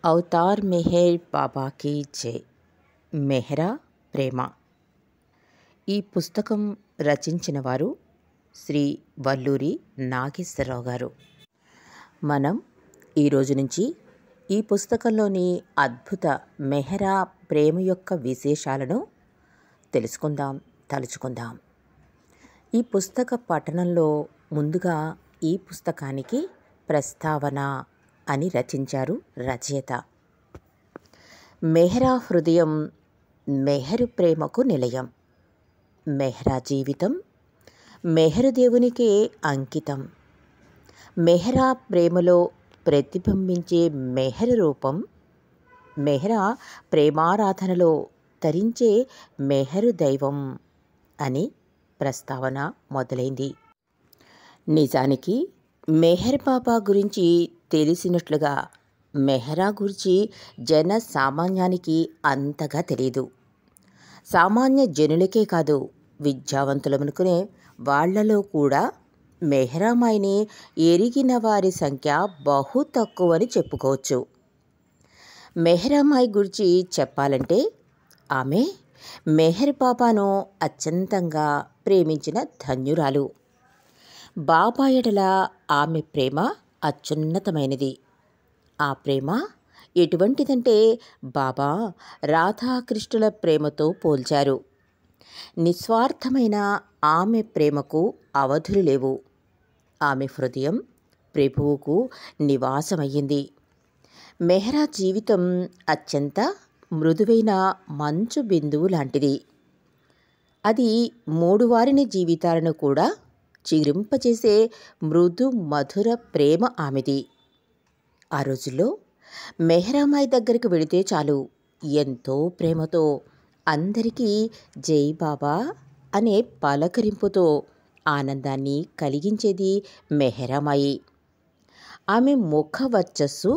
Avatar Meher బాబాకి జై. మెహ్రా ప్రేమ. ఈ పుస్తకం రచించిన వారు శ్రీ వల్లూరి నాగేశ్వరరావు గారు. మనం ఈరోజు నుంచి ఈ పుస్తకంలోని అద్భుత మెహ్రా ప్రేమ యొక్క విశేషాలను తెలుసుకుందాం, తలుచుకుందాం. ఈ పుస్తక పఠనంలో ముందుగా ఈ పుస్తకానికి ప్రస్తావన అని రచించారు రచయిత. మెహ్రా హృదయం మెహరు ప్రేమకు నిలయం. మెహ్రా జీవితం మెహరు దేవునికే అంకితం. మెహ్రా ప్రేమలో ప్రతిబింబించే మెహరు రూపం, మెహ్రా ప్రేమారాధనలో తరించే మెహరు దైవం అని ప్రస్తావన మొదలైంది. నిజానికి మెహర్ బాబా గురించి తెలిసినట్లుగా మెహ్రా గురించి జన సామాన్యానికి అంతగా తెలియదు. సామాన్య జనులకే కాదు, విద్యావంతులనుకునే వాళ్లలో కూడా మెహ్రామాయిని ఎరిగిన వారి సంఖ్య బహు తక్కువని చెప్పుకోవచ్చు. మెహ్రామాయి గురించి చెప్పాలంటే ఆమె మెహర్ బాబాను అత్యంతంగా ప్రేమించిన ధన్యురాలు. బాబా ఎడల ఆమె ప్రేమ అత్యున్నతమైనది. ఆ ప్రేమ ఎటువంటిదంటే బాబా రాధాకృష్ణుల ప్రేమతో పోల్చారు. నిస్వార్థమైన ఆమె ప్రేమకు అవధులు లేవు. ఆమె హృదయం ప్రభువుకు నివాసమయ్యింది. మెహ్రా జీవితం అత్యంత మృదువైన మంచు బిందువు లాంటిది. అది మూడువారిని జీవితాలను కూడా చిగురింపచేసే మృదు మధుర ప్రేమ ఆమెది. ఆ రోజుల్లో మెహ్రామాయి దగ్గరికి వెళితే చాలు, ఎంతో ప్రేమతో అందరికీ జై బాబా అనే పలకరింపుతో ఆనందాన్ని కలిగించేది మెహ్రామాయి. ఆమె ముఖ వర్చస్సు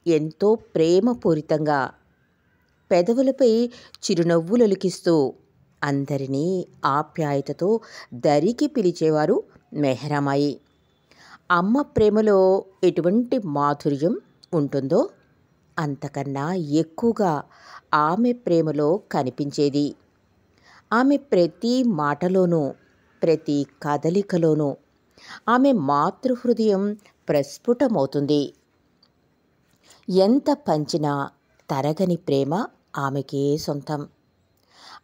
ఎంతో ప్రేమపూరితంగా, పెదవులపై చిరునవ్వులొలికిస్తూ అందరినీ ఆప్యాయతతో దరికి పిలిచేవారు మెహ్రామాయి. అమ్మ ప్రేమలో ఎటువంటి మాధుర్యం ఉంటుందో అంతకన్నా ఎక్కువగా ఆమె ప్రేమలో కనిపించేది. ఆమె ప్రతి మాటలోనూ, ప్రతి కదలికలోనూ ఆమె మాతృహృదయం ప్రస్ఫుటమవుతుంది. ఎంత పంచినా తరగని ప్రేమ ఆమెకే సొంతం.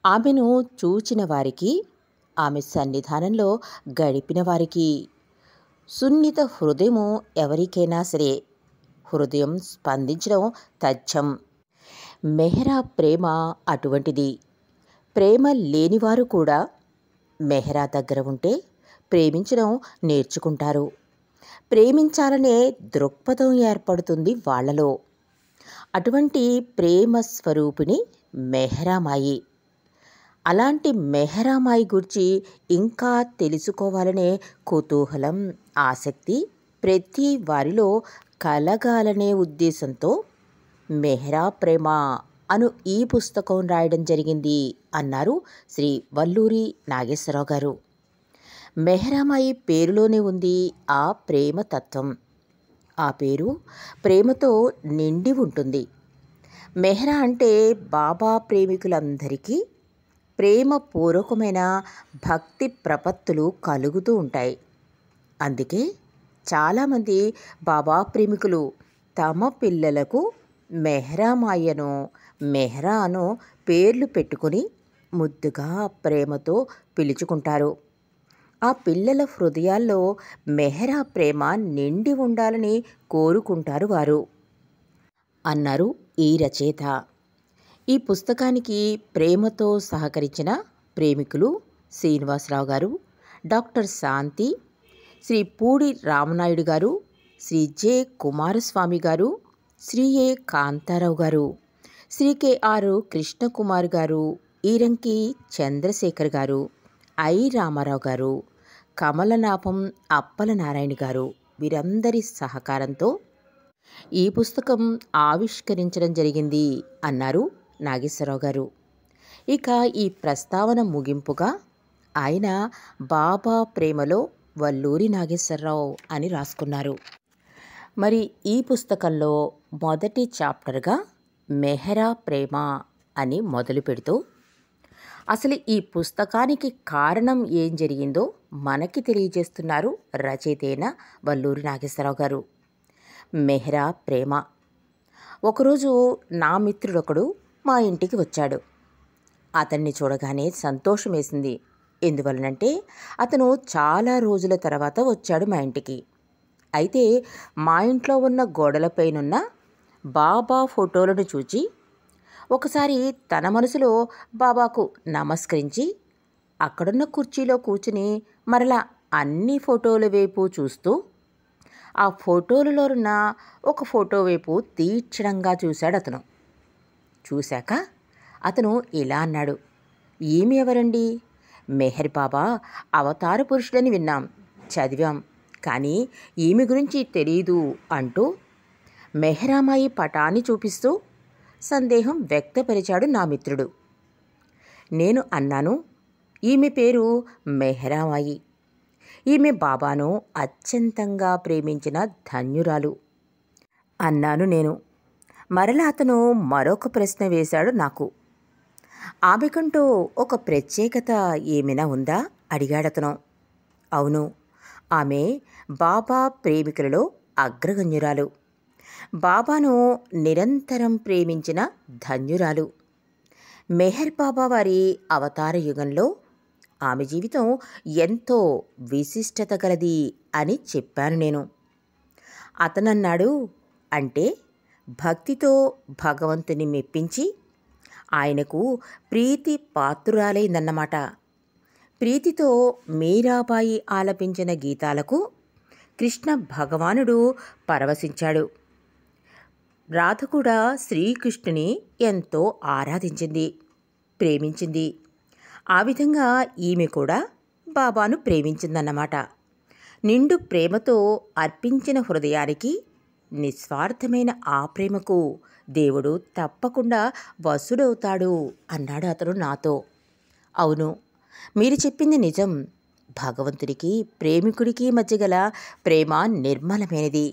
ఆమెను చూచిన వారికి, ఆమె సన్నిధానంలో గడిపిన వారికి, సున్నిత హృదయము ఎవరికైనా సరే హృదయం స్పందించడం తథ్యం. మెహ్రా ప్రేమ అటువంటిది. ప్రేమ లేనివారు కూడా మెహ్రా దగ్గర ఉంటే ప్రేమించడం నేర్చుకుంటారు. ప్రేమించాలనే దృక్పథం ఏర్పడుతుంది వాళ్లలో. అటువంటి ప్రేమ స్వరూపిణి మెహ్రామాయి. అలాంటి మెహ్రామాయి గురించి ఇంకా తెలుసుకోవాలనే కుతూహలం, ఆసక్తి ప్రతి వారిలో కలగాలనే ఉద్దేశంతో మెహ్రా ప్రేమ అను ఈ పుస్తకం రాయడం జరిగింది అన్నారు శ్రీ వల్లూరి నాగేశ్వరరావు గారు. మెహ్రామాయి పేరులోనే ఉంది ఆ ప్రేమ తత్వం. ఆ పేరు ప్రేమతో నిండి ఉంటుంది. మెహ్రా అంటే బాబా ప్రేమికులందరికీ ప్రేమపూర్వకమైన భక్తి ప్రపత్తులు కలుగుతూ ఉంటాయి. అందుకే చాలామంది బాబా ప్రేమికులు తమ పిల్లలకు మెహ్రామాయను, మెహ్రా అను పేర్లు పెట్టుకుని ముద్దుగా ప్రేమతో పిలుచుకుంటారు. ఆ పిల్లల హృదయాల్లో మెహ్రా ప్రేమ నిండి ఉండాలని కోరుకుంటారు వారు అన్నారు ఈ రచయిత. ఈ పుస్తకానికి ప్రేమతో సహకరించిన ప్రేమికులు శ్రీనివాసరావు గారు, డాక్టర్ శాంతి, శ్రీ పూడి రామనాయుడు గారు, శ్రీ జె కుమారస్వామి గారు, శ్రీ ఏ కాంతారావు గారు, శ్రీ కె.ఆర్. కృష్ణకుమార్ గారు, ఈరంకి చంద్రశేఖర్ గారు, ఐ రామారావు గారు, కమలనాభం అప్పలనారాయణ గారు, వీరందరి సహకారంతో ఈ పుస్తకం ఆవిష్కరించడం జరిగింది అన్నారు నాగేశ్వరరావు గారు. ఇక ఈ ప్రస్తావన ముగింపుగా ఆయన బాబా ప్రేమలో వల్లూరి నాగేశ్వరరావు అని రాసుకున్నారు. మరి ఈ పుస్తకంలో మొదటి చాప్టర్గా మెహరా ప్రేమ అని మొదలు పెడుతూ అసలు ఈ పుస్తకానికి కారణం ఏం జరిగిందో మనకి తెలియజేస్తున్నారు రచయిత అయిన వల్లూరి నాగేశ్వరరావు గారు. మెహరా ప్రేమ. ఒకరోజు నా మిత్రుడొకడు మా ఇంటికి వచ్చాడు. అతన్ని చూడగానే సంతోషం వేసింది. ఎందువలనంటే అతను చాలా రోజుల తర్వాత వచ్చాడు మా ఇంటికి. అయితే మా ఇంట్లో ఉన్న గోడలపైనున్న బాబా ఫోటోలను చూచి ఒకసారి తన మనసులో బాబాకు నమస్కరించి అక్కడున్న కుర్చీలో కూర్చుని మరలా అన్ని ఫోటోల వైపు చూస్తూ ఆ ఫోటోలలో ఉన్న ఒక ఫోటో వైపు తీక్షణంగా చూశాడు అతను. చూశాక అతను ఇలా అన్నాడు, ఈమె ఎవరండి? మెహర్ బాబా అవతార పురుషుడని విన్నాం, చదివాం, కానీ ఈమె గురించి తెలీదు అంటూ మెహరామాయి పటాన్ని చూపిస్తూ సందేహం వ్యక్తపరిచాడు నా మిత్రుడు. నేను అన్నాను, ఈమె పేరు మెహరామాయి. ఈమె బాబాను అత్యంతంగా ప్రేమించిన ధన్యురాలు అన్నాను నేను. మరలా అతను మరొక ప్రశ్న వేశాడు నాకు. ఆమెకంటూ ఒక ప్రత్యేకత ఏమైనా ఉందా అడిగాడతను. అవును, ఆమె బాబా ప్రేమికులలో అగ్రగణ్యురాలు, బాబాను నిరంతరం ప్రేమించిన ధన్యురాలు. మెహర్ బాబా వారి అవతార యుగంలో ఆమె జీవితం ఎంతో విశిష్టత గలది అని చెప్పాను నేను. అతనన్నాడు, అంటే భక్తితో భగవంతుని మెప్పించి ఆయనకు ప్రీతి పాత్రురాలైందన్నమాట. ప్రీతితో మీరాబాయి ఆలపించిన గీతాలకు కృష్ణ భగవానుడు పరవశించాడు. రాధ కూడా శ్రీకృష్ణుని ఎంతో ఆరాధించింది, ప్రేమించింది. ఆ విధంగా ఈమె కూడా బాబాను ప్రేమించిందన్నమాట. నిండు ప్రేమతో అర్పించిన హృదయానికి, నిస్వార్థమైన ఆ ప్రేమకు దేవుడు తప్పకుండా వసుడవుతాడు అన్నాడు అతను నాతో. అవును, మీరు చెప్పింది నిజం. భగవంతుడికి ప్రేమికుడికి మధ్య గల ప్రేమ నిర్మలమైనది.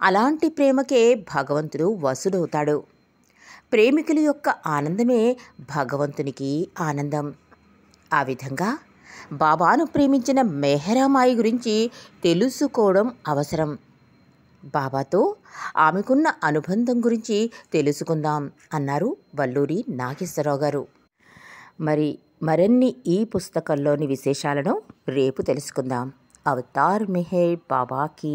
అలాంటి ప్రేమకే భగవంతుడు వసుడవుతాడు. ప్రేమికుల యొక్క ఆనందమే భగవంతునికి ఆనందం. ఆ విధంగా బాబాను ప్రేమించిన మెహరామాయి గురించి తెలుసుకోవడం అవసరం. బాబాతో ఆమెకున్న అనుబంధం గురించి తెలుసుకుందాం అన్నారు వల్లూరి నాగేశ్వరరావు గారు. మరిన్ని ఈ పుస్తకంలోని విశేషాలను రేపు తెలుసుకుందాం. అవతార్ మెహర్ బాబాకి